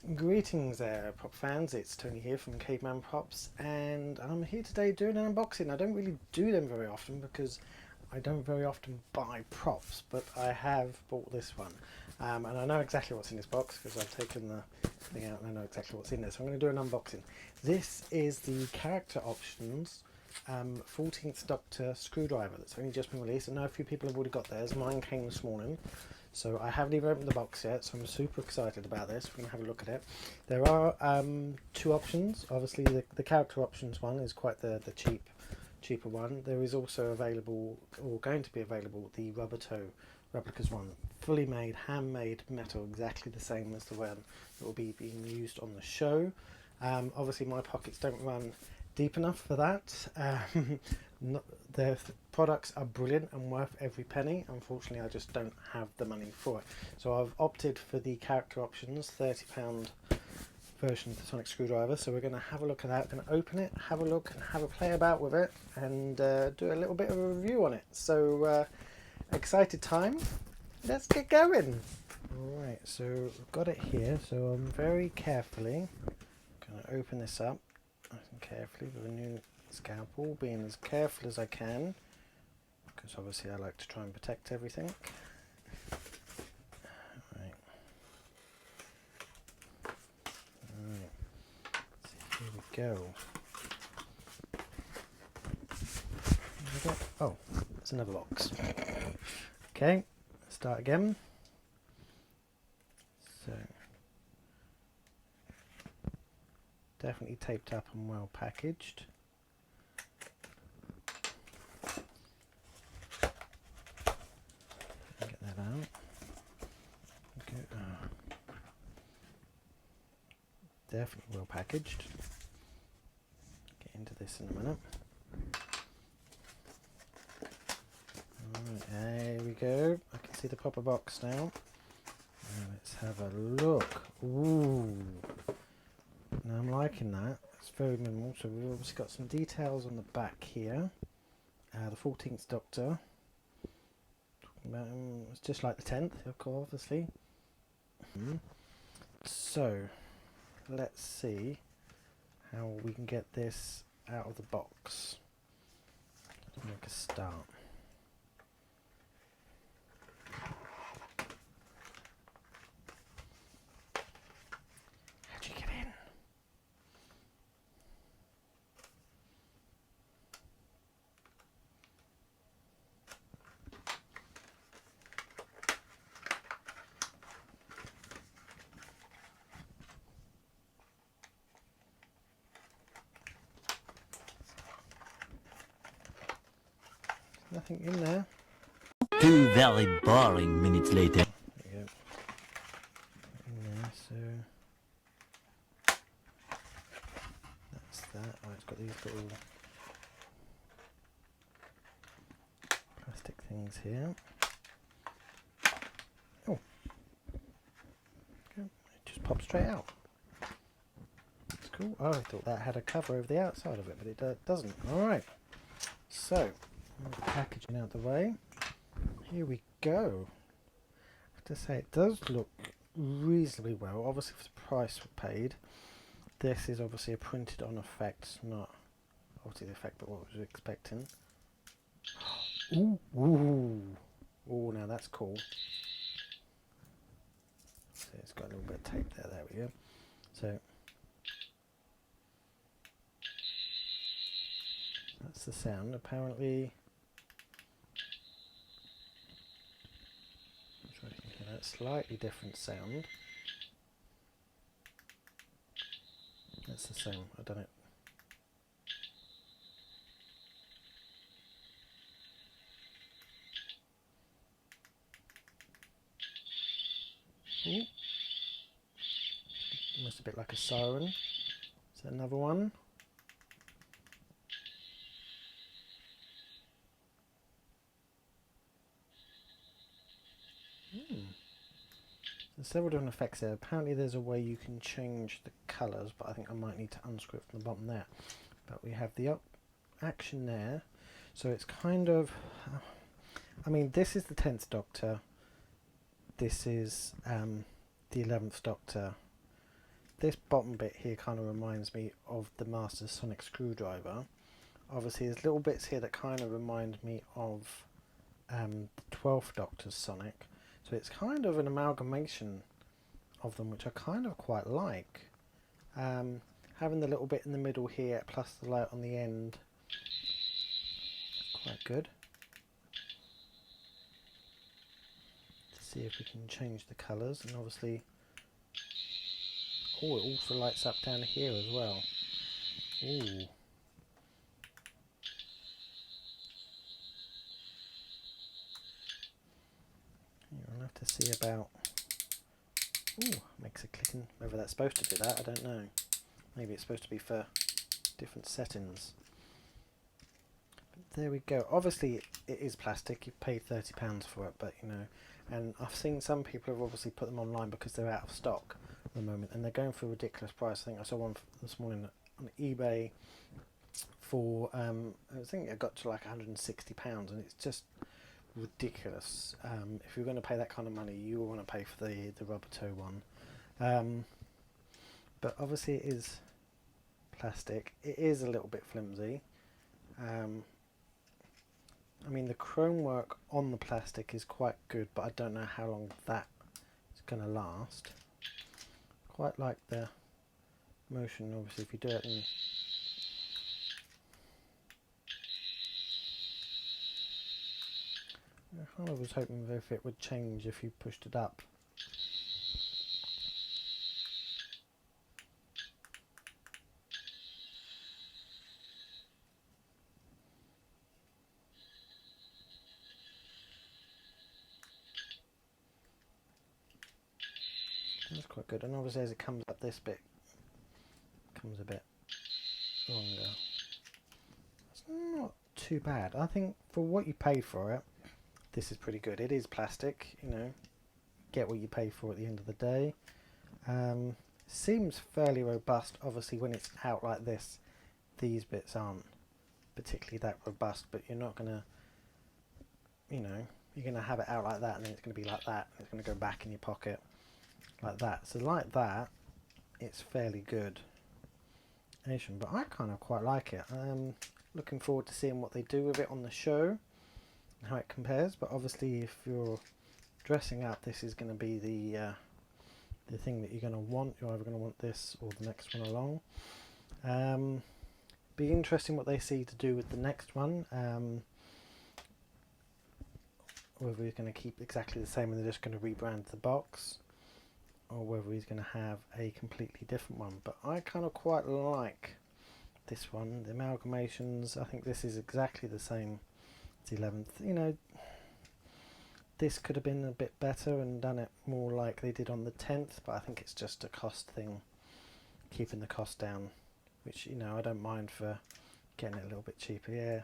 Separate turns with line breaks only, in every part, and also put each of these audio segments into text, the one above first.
Greetings there, prop fans. It's Tony here from Caveman Props, and I'm here today doing an unboxing. I don't really do them very often because I don't very often buy props, but I have bought this one. And I know exactly what's in this box because I've taken the thing out and I know exactly what's in there. So I'm going to do an unboxing. This is the Character Options 14th Doctor screwdriver that's only just been released. I know a few people have already got theirs. Mine came this morning. So I haven't even opened the box yet, so I'm super excited about this. We're going to have a look at it. There are two options. Obviously the Character Options one is quite the cheaper one. There is also available, or going to be available, the Rubber Toe Replicas one. Fully made, handmade metal, exactly the same as the one that will be being used on the show. Obviously my pockets don't run deep enough for that. The products are brilliant and worth every penny. Unfortunately, I just don't have the money for it. So I've opted for the Character Options £30 version of the sonic screwdriver. So we're going to have a look at that. We're going to open it, have a look, and have a play about with it, and do a little bit of a review on it. So excited time. Let's get going. Alright, so I've got it here. So I'm very carefully going to open this up nice and carefully with a new scalpel, being as careful as I can because obviously I like to try and protect everything. Right. Right. So here we go. Oh, it's another box. Okay, start again. So definitely taped up and well packaged. Get that out. Okay. Definitely well packaged. Get into this in a minute. Alright, there we go. I can see the proper box now. Let's have a look. Ooh. Now I'm liking that. It's very minimal. So we've obviously got some details on the back here. The 14th Doctor. It's just like the 10th, of course, obviously. So let's see how we can get this out of the box. Let's make a start. How'd you get in? Nothing in there.
2 very boring minutes later.
There you go. In there, so that's that. Oh, it's got these little plastic things here. Oh, okay. It just pops straight out. That's cool. Oh, I thought that had a cover over the outside of it, but it doesn't. All right. So, packaging out the way. Here we go. I have to say, it does look reasonably well. Obviously, for the price paid. This is obviously a printed on effect, not obviously the effect, but what was expecting. Ooh, ooh, ooh! Now that's cool. So it's got a little bit of tape there. There we go. So that's the sound. Apparently, I'm sure you can hear that slightly different sound. That's the same. I've done it. Ooh. Almost a bit like a siren. Is that another one? There's several different effects there. Apparently there's a way you can change the colours, but I think I might need to unscrew it from the bottom there. But we have the action there. So it's kind of... I mean, this is the 10th Doctor. This is the 11th Doctor. this bottom bit here kind of reminds me of the Master Sonic screwdriver. Obviously there's little bits here that kind of remind me of the 12th Doctor's Sonic, so it's kind of an amalgamation of them, which I kind of quite like. Having the little bit in the middle here plus the light on the end, quite good. To see if we can change the colours, and obviously, oh, it also lights up down here as well. Ooh. I'll have to see about. Ooh, makes a clicking. Whether that's supposed to do that, I don't know. Maybe it's supposed to be for different settings. But there we go. Obviously, it is plastic. You paid £30 for it, but you know. And I've seen some people have obviously put them online because they're out of stock at the moment, and they're going for a ridiculous price. I think I saw one this morning on eBay for I think it got to like £160, and it's just ridiculous. If you're going to pay that kind of money, you want to pay for the rubber toe one. But obviously it is plastic. It is a little bit flimsy. I mean, the chrome work on the plastic is quite good, but I don't know how long that is going to last. Quite like the motion, obviously, if you do it in I kind of was hoping if it would change if you pushed it up. That's quite good, and obviously as it comes up, this bit comes a bit longer. It's not too bad. I think for what you pay for it, this is pretty good. It is plastic, you know, get what you pay for at the end of the day. Seems fairly robust. Obviously when it's out like this, these bits aren't particularly that robust, but you're not gonna, you know, you're gonna have it out like that and then it's gonna be like that, and it's gonna go back in your pocket like that. So like that, it's fairly good. But I kind of quite like it. Looking forward to seeing what they do with it on the show and how it compares. But obviously, if you're dressing up, this is going to be the thing that you're going to want. You're either going to want this or the next one along. Be interesting what they see to do with the next one. Whether he's going to keep exactly the same and they're just going to rebrand the box, or whether he's going to have a completely different one. But I kind of quite like this one. The amalgamations, I think this is exactly the same as 11th. You know, this could have been a bit better and done it more like they did on the 10th, but I think it's just a cost thing, keeping the cost down, which, you know, I don't mind for getting it a little bit cheaper. Yeah,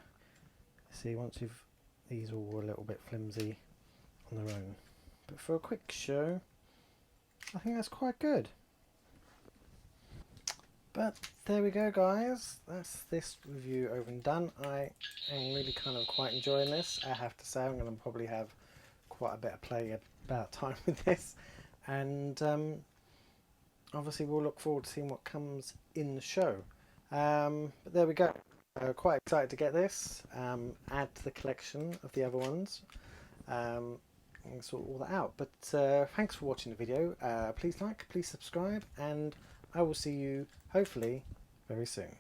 see, once you've, these all were a little bit flimsy on their own, but for a quick show, I think that's quite good. But there we go, guys. That's this review over and done. I am really kind of quite enjoying this. I have to say, I'm going to probably have quite a bit of play about time with this. And obviously we'll look forward to seeing what comes in the show. But there we go. Quite excited to get this. Add to the collection of the other ones. And sort all that out. But thanks for watching the video. Please like, please subscribe, and I will see you hopefully very soon.